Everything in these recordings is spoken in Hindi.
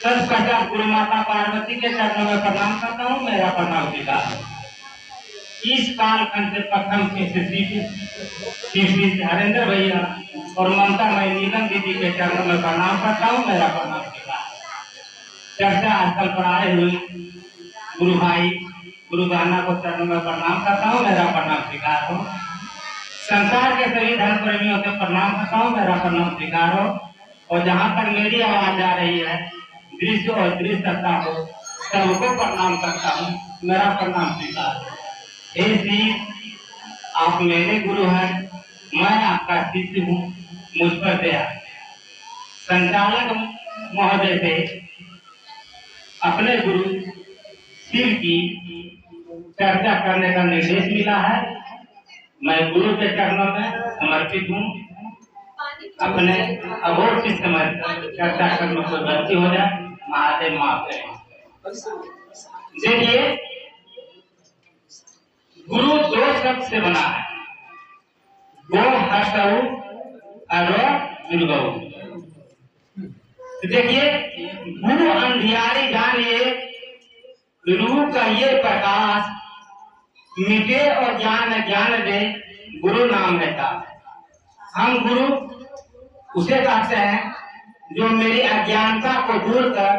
सर्वप्रथम गुरु माता पार्वती के चरणों में प्रणाम करता हूँ, मेरा प्रणाम स्वीकार हो। इस कालखंड से प्रथम श्री हरेंद्र भैया और ममता मैं नीलम दीदी के चरणों में प्रणाम करता हूँ, मेरा प्रणाम स्वीकार हो। चर्चा स्थल पर आए हुए गुरु भाई गुरु बहना को चरणों में प्रणाम करता हूँ, मेरा प्रणाम स्वीकार हो। संसार के सभी धर्म प्रेमियों से प्रणाम करता हूँ, मेरा प्रणाम स्वीकार हो। और जहाँ तक मेरी आवाज जा रही है, दृश्य और दृश्यता को सबको प्रणाम करता हूँ, मेरा प्रणाम स्वीकार हो। हे श्री, आप मेरे गुरु हैं, मैं आपका शिष्य हूँ, मुझ पर दया। संचालक महोदय से अपने गुरु शिव की चर्चा करने का निर्देश मिला है। मैं गुरु के चरणों में समर्पित हूँ। अपने अबोध की समझ चर्चा करने को गलती हो जाए, महादेव माफ करें। देखिए, गुरु दो शब्द से बना है, गो हर्षऊ और दुर्गऊ। देखिए, गुरु अंधियारी जानिए, रूप का ये प्रकाश मिटे और ज्ञान ज्ञान दे, गुरु नाम रहता है। हम गुरु उसे कहते हैं जो मेरी अज्ञानता को दूर कर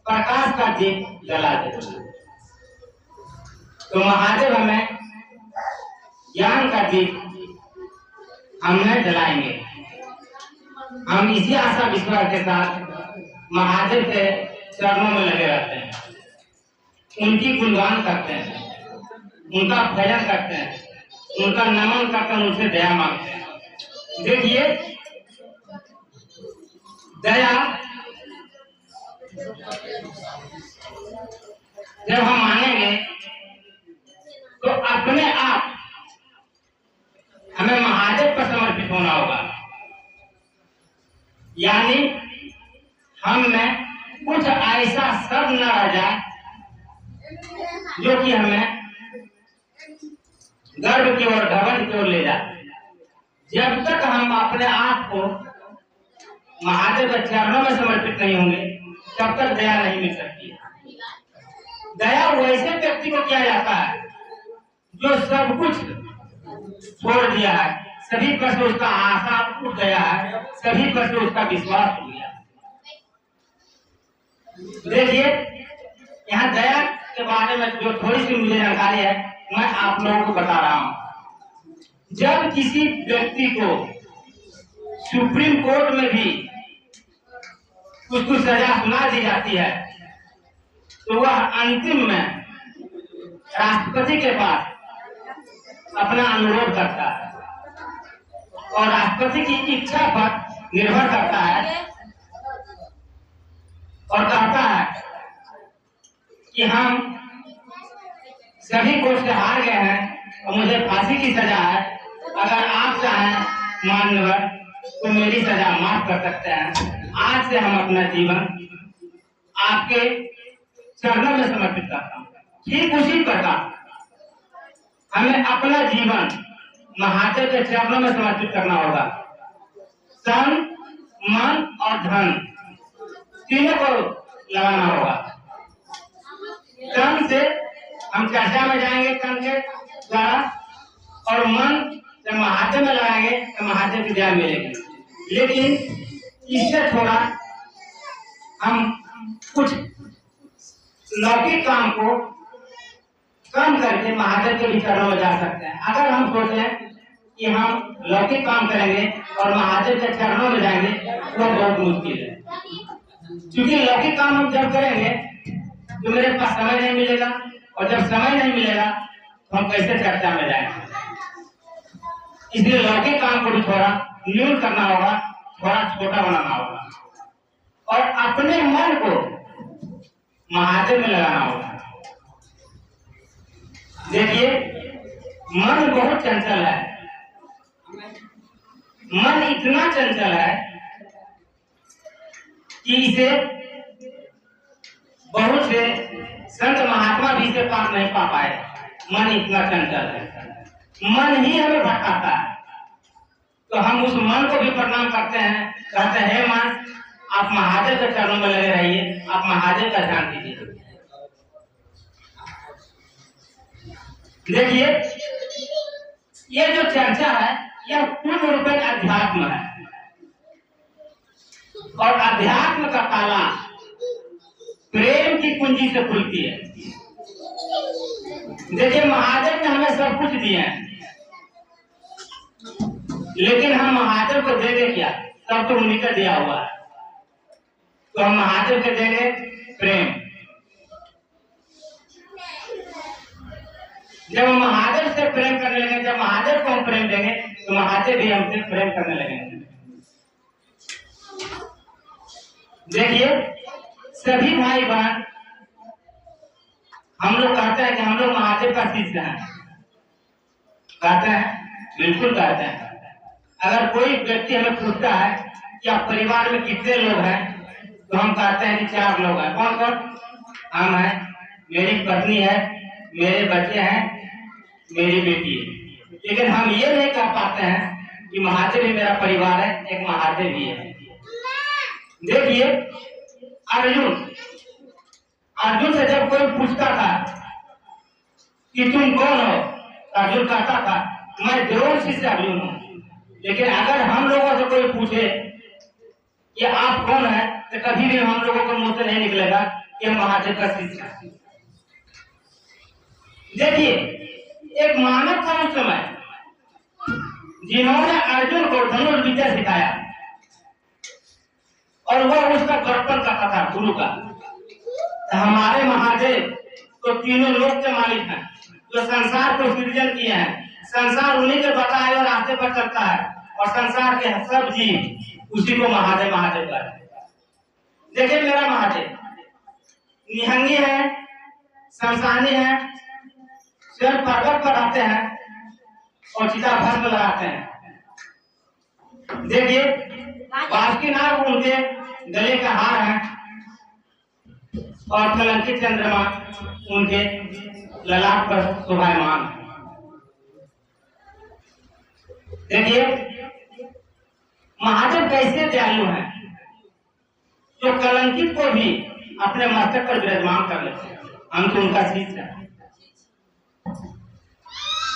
प्रकाश का दीप जला दे। तो महादेव हमें ज्ञान का दीप हमें जलाएंगे। हम इसी आशा विश्वास के साथ महादेव के चरणों में लगे रहते हैं, उनकी गुणगान करते हैं, उनका भजन करते हैं, उनका नमन करते हैं, उनसे दया मांगते हैं। देखिए, दया जब हम मानेंगे तो अपने आप हमें महादेव पर समर्पित होना होगा। यानी हम में कुछ ऐसा सब न रह जाए जो कि हमें गर्व की ओर घमंड की ओर ले जाए। जब तक हम अपने आप को महादेव के चरणों में समर्पित नहीं होंगे, तब तक दया नहीं मिल सकती है। दया वैसे व्यक्ति को किया जाता है जो सब कुछ छोड़ दिया है, सभी पर से उसका आशा उठ गया है, सभी पर से उसका विश्वास हो गया। देखिए, यहाँ दया के बारे में जो थोड़ी सी मुझे जानकारी है, मैं आप लोगों को बता रहा हूँ। जब किसी व्यक्ति को सुप्रीम कोर्ट में भी उसको सजा सुना दी जाती है, तो वह अंतिम में राष्ट्रपति के पास अपना अनुरोध करता है और राष्ट्रपति की इच्छा पर निर्भर करता है और कहता है कि हम सभी कोर्ट से हार गए हैं और मुझे फांसी की सजा है। अगर आप चाहें माननीय तो मेरी सजा माफ कर सकते हैं। आज से हम अपना जीवन आपके चरणों में समर्पित करता हूँ। ठीक उसी प्रकार हमें अपना जीवन महादेव के चरणों में समर्पित करना होगा। तन, मन और धन तीनों को लगाना होगा। तन से हम चर्चा में जाएंगे तन के द्वारा, और मन जब महादेव में लगाएंगे तो महादेव की दया मिलेगी। लेकिन इससे थोड़ा हम कुछ लौकिक काम को कम करके महादेव के भी चरणों में जा सकते हैं। अगर हम सोचें कि हम लौकिक काम करेंगे और महादेव के चरणों में जाएंगे, वो बहुत मुश्किल है। क्योंकि लौकिक काम हम जब करेंगे तो मेरे पास समय नहीं मिलेगा, और जब समय नहीं मिलेगा तो हम कैसे चर्चा में जाएंगे। इसलिए लौकिक काम को भी थोड़ा न्यून करना होगा, थोड़ा छोटा बनाना होगा और अपने मन को महादेव में लगाना होगा। देखिए, मन बहुत चंचल है। मन इतना चंचल है कि इसे बहुत से संत महात्मा भी इसे पार नहीं पा पाए। मन इतना चंचल है, मन ही हमें भटकाता है। तो हम उस मन को भी प्रणाम करते हैं, कहते हैं, मन आप महादेव के चरणों में लगे रहिए, आप महादेव का ध्यान दीजिए। देखिए ये जो चर्चा है यह पूर्ण रूप में अध्यात्म है, और अध्यात्म का ताला प्रेम की कुंजी से खुलती है। देखिए महादेव ने हमें सब कुछ दिया है, लेकिन हम महादेव को देंगे क्या? सब तो उन्हीं का दिया हुआ है, तो हम महादेव को देंगे प्रेम। जब हम महादेव से प्रेम करने लगेंगे, जब महादेव को हम प्रेम देंगे तो महादेव भी हमसे प्रेम करने लगेंगे। देखिए सभी भाई बहन हम लोग कहते हैं कि हम लोग महादेव का शिष्य हैं, कहते हैं, बिल्कुल कहते हैं। अगर कोई व्यक्ति हमें पूछता है कि आप परिवार में कितने लोग हैं, तो हम कहते हैं कि 4 लोग हैं। कौन कौन? हम हैं, मेरी पत्नी है, मेरे बच्चे हैं, मेरी बेटी है। लेकिन हम ये नहीं कह पाते हैं कि महादेव ही मेरा परिवार है, एक महादेव ही है। देखिए अर्जुन से जब कोई पूछता था कि तुम कौन हो, अर्जुन कहता था मैं द्रोण शिष्य अर्जुन हूँ। लेकिन अगर हम लोगों से कोई पूछे कि आप कौन है, तो कभी भी हम लोगों को मुंह से नहीं निकलेगा कि हम महादेव का शिष्य हैं। देखिए एक मानव था उस समय जिन्होंने अर्जुन को धनुर्विद्या सिखाया, और वह उसका बर्तन करता था गुरु का। तो हमारे महादेव तो तीनों लोक के मालिक हैं, जो संसार को सृजन किए हैं। संसार उन्हीं के बताए और रास्ते पर चलता है, और संसार के सब जीव उसी को महादेव महादेव कहते हैं। देखिए मेरा महादेव निहंगी है, शमशानी है, स्वयं पर्वत पर आते हैं और चिता भस्म लगाते हैं। देखिए बासुकीनाग उनके गले का हार है, और कलंकित चंद्रमा उनके ललाट पर शोभायमान है। देखिए महादेव कैसे दयालु हैं, जो कलंकित को भी अपने मस्तक पर विराजमान कर लेते हैं। हम तो उनका शिष्य है,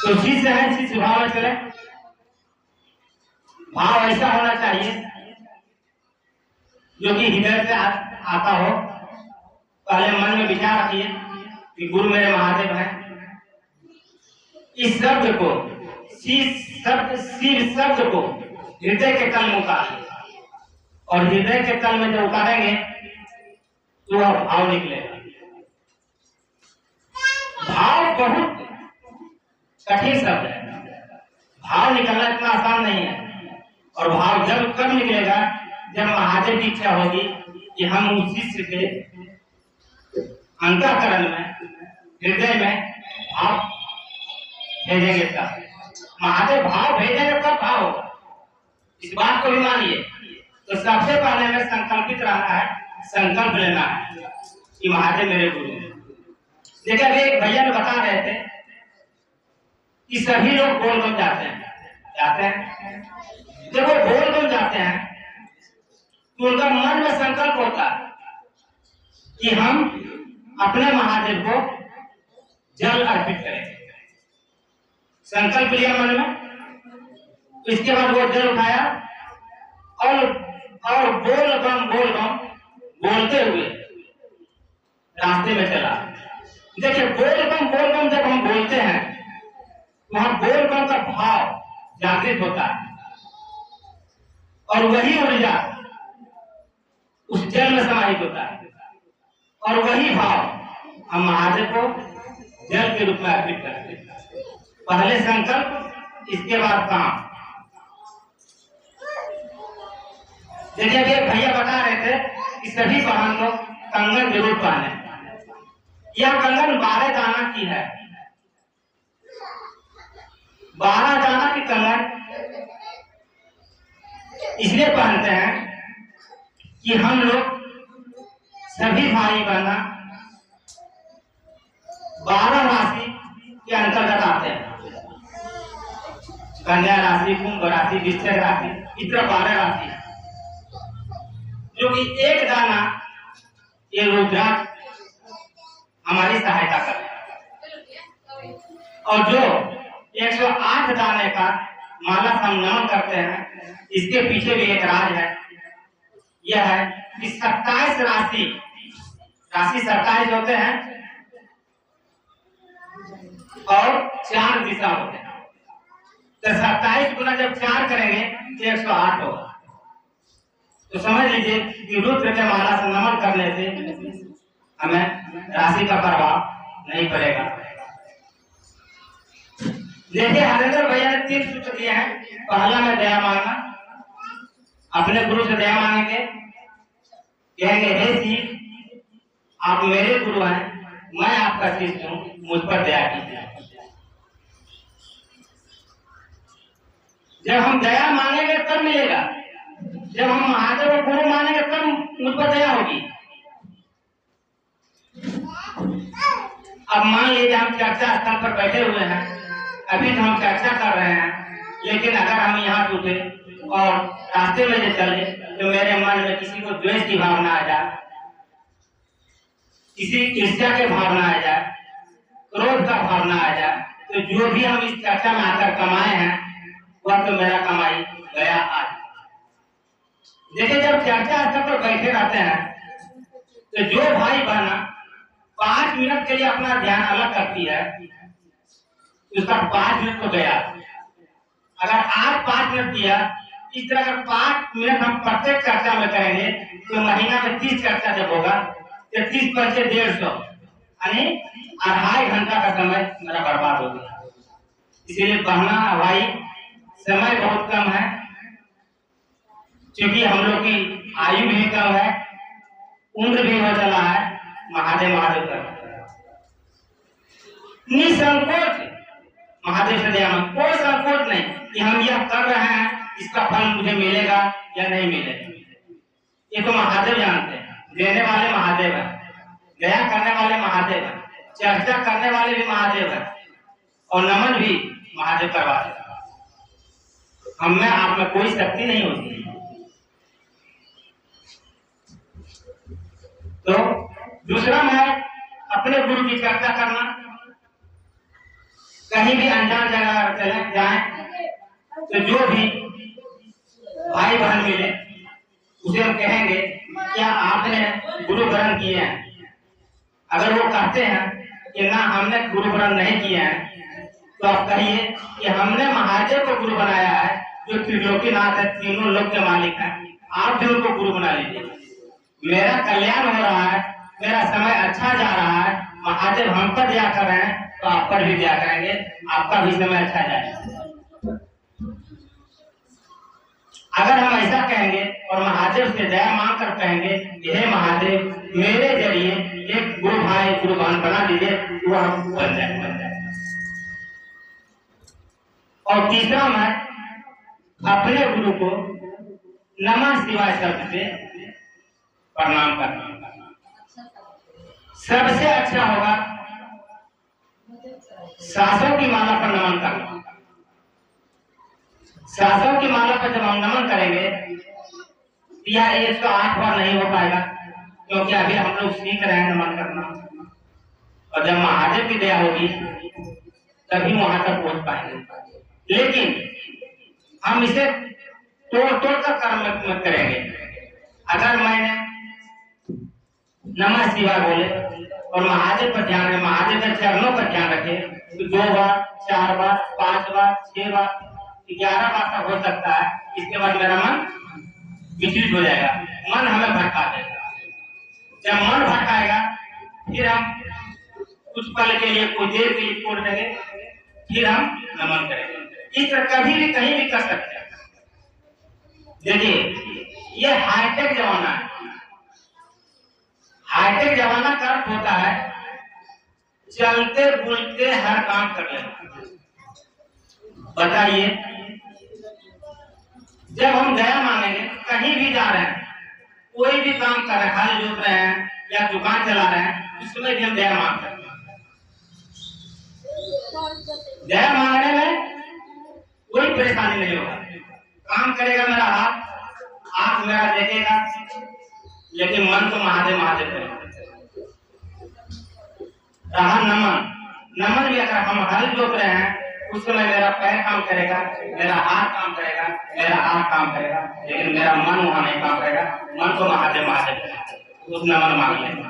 तो शिष्य है, शिष्य भाव में चले। भाव ऐसा होना चाहिए जो कि हृदय से आता हो। पहले मन में विचार रखिए कि गुरु मेरे महादेव हैं। इस शब्द को शिव शब्द को हृदय के तल में उतारें, और हृदय के तल में जब उतारेंगे तो वह भाव निकलेगा। भाव बहुत कठिन शब्द है, भाव निकलना इतना आसान नहीं है। और भाव जब कब निकलेगा? जब महादेव की इच्छा होगी कि हम उस शिष्य के अंतःकरण में, हृदय में भाव भेजेंगे तब महादेव भाव भेजेंगे, तब भाव होगा। इस बात को भी मानिए। तो सबसे पहले हमें संकल्पित रहना है, संकल्प लेना है कि महादेव मेरे गुरु हैं। देखिए अभी एक भैया ने बता रहे थे कि सभी लोग बोलबम जाते हैं। जब वो बोलबम जाते हैं तो उनका मन में संकल्प होता है कि हम अपने महादेव को जल अर्पित करेंगे। संकल्प लिया मन में, इसके बाद वो जल उठाया और बोल बम बोलते हुए रास्ते में चला। देखिए बोल बम जब हम बोलते हैं, वहां बोल बम का भाव जागृत होता है, और वही ऊर्जा उस जल में समाहित होता है, और वही भाव हम महादेव को जल के रूप में अर्पित करते हैं। पहले संकल्प, इसके बाद काम। देखिए अभी भैया बता रहे थे कि सभी बहन को कंगन जरूर पहने। यह कंगन 12 दाना की है। 12 दाना की कंगन इसलिए पहनते हैं कि हम लोग सभी भाई बहना 12 राशि के अंतर्गत आते हैं। कन्या राशि, कुंभ राशि, वृश्चिक राशि, इस तरह 12 राशि है। जो कि एक दाना ये रुद्राक्ष हमारी सहायता करता है, और जो 108 दाने का माला हम नमन करते हैं, इसके पीछे भी एक राज है। यह है कि 27 राशि 27 होते हैं और 4 दिशा होते हैं। तो 27 गुना जब 4 करेंगे तो 108 होगा। तो समझ लीजिए कि रुद्र के माला से नमन करने से हमें राशि का प्रभाव नहीं पड़ेगा। देखिए हरेंद्र भैया ने 3 सूत्र दिए हैं। पहला में दया मांगना, अपने गुरु से दया मांगेंगे, कहेंगे हे शिव आप मेरे गुरु हैं, मैं आपका शिष्य हूं, मुझ पर दया कीजिए। जब हम दया मांगेंगे तब मिलेगा, जब हम महादेव को गुरु मानेंगे तब मुझ पर दया होगी। अब मान लीजिए हम चर्चा स्थल पर बैठे हुए हैं, अभी तो हम चर्चा कर रहे हैं, लेकिन अगर हम यहाँ टूटे और रास्ते में जो चले तो मेरे मन में किसी को द्वेष की भावना आ जाए, किसी ईर्ष्या की भावना आ जाए, क्रोध का भावना आ जाए, तो जो भी हम इस चर्चा में आकर कमाए हैं वह तो मेरा कमाई गया आज। देखिए जब चर्चा स्थल पर बैठे रहते हैं तो जो भाई बहना 5 मिनट के लिए अपना ध्यान अलग करती है, उसका 5 मिनट तो गया। अगर आज 5 मिनट दिया, इस तरह अगर 5 मिनट हम प्रत्येक चर्चा में करेंगे तो महीना में 30 चर्चा जब होगा तो 30 पर से 150, यानी 2.5 घंटा का समय मेरा बर्बाद हो गया। इसीलिए बहना भाई समय बहुत कम है, क्योंकि हम लोग की आयु भी कम है, उम्र भी हो चला है। महादेव महादेव कर निसंकोच महादेव से दया मांग, कोई संकोच नहीं कि हम यह कर रहे हैं इसका फल मुझे मिलेगा या नहीं मिलेगा। ये तो महादेव जानते हैं, देने वाले महादेव है, दया करने वाले महादेव है, चर्चा करने वाले भी महादेव है, और नमन भी महादेव करवा देगा। हम में आप में कोई शक्ति नहीं होती। तो दूसरा है अपने गुरु की चर्चा करना। कहीं भी अनजान जगह चले जाएं तो जो भी भाई बहन मिले उसे हम कहेंगे क्या आपने गुरु ग्रहण किए हैं। अगर वो कहते हैं कि ना हमने गुरु ग्रहण नहीं किए हैं, तो आप कहिए कि हमने महादेव को गुरु बनाया है, जो त्रिलोकीनाथ है, तीनों लोक के मालिक हैं, आप भी उनको गुरु बना लीजिए। मेरा कल्याण हो रहा है, मेरा समय अच्छा जा रहा है, महादेव हम पर दया कर रहे हैं तो आप पर भी दया करेंगे, आपका भी समय अच्छा जाएगा। अगर हम ऐसा कहेंगे और महादेव से दया मांग कर कहेंगे हे महादेव मेरे जरिए एक गुरु भाई गुरु बहन बना दीजिए, वो हम बन जाए। और तीसरा मैं अपने गुरु को नमः शिवाय शब्द से प्रणाम करना। सबसे अच्छा होगा सासों की माला पर नमन करना। सासों की माला पर जब हम नमन करेंगे यह 108 बार नहीं हो पाएगा, क्योंकि अभी हम लोग सीख रहे हैं नमन करना, और जब महादेव की दया होगी तभी वहां तक पहुंच पाएंगे। लेकिन हम इसे तोड़ कर कर्म मत करेंगे। अगर मैंने नमः शिवाय बोले और महादेव पर ध्यान रहे, महादेव के चरणों पर ध्यान रखे, तो 2 बार 4 बार 5 बार 6 बार 11 बार तक हो सकता है। इसके बाद मेरा मन विचलित हो जाएगा, मन हमें भटका देगा। जब मन भटकाएगा फिर हम कुछ पल के लिए कुछ देर के लिए छोड़ देंगे, फिर हम नमन करेंगे। इस तरह कभी भी कहीं भी कर सकते हैं। देखिए ये हाईटेक जमाना है। हाईटेक जमाना का अर्थ होता है चलते बुलते हर काम कर लेना। बताइए जब हम दया मांगेंगे, कहीं भी जा रहे हैं, कोई भी काम कर रहे हैं, हल जोत रहे हैं या दुकान चला रहे हैं, उसमें भी हम दया मांग सकते हैं। दया मांगने में कोई परेशानी नहीं होगा। काम करेगा मेरा हाथ, आंख मेरा देखेगा, लेकिन मन तो महादेव महादेव करेगा। रहा नमन, नमन भी अगर हम हल जोत रहे हैं उस समय मेरा पैर काम करेगा, मेरा हाथ काम करेगा, मेरा आंख काम करेगा, लेकिन मेरा मन वहां नहीं काम करेगा। मन तो महादेव महादेव करेगा, उस नमन मांग लेगा।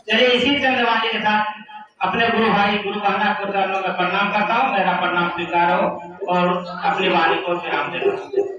चलिए इसी चंद्रवाणी के साथ अपने गुरु भाई गुरु गहना को चरणों में प्रणाम करता हूँ। मेरा प्रणाम स्वीकार हो और अपनी वाणी को विराम देता हूँ।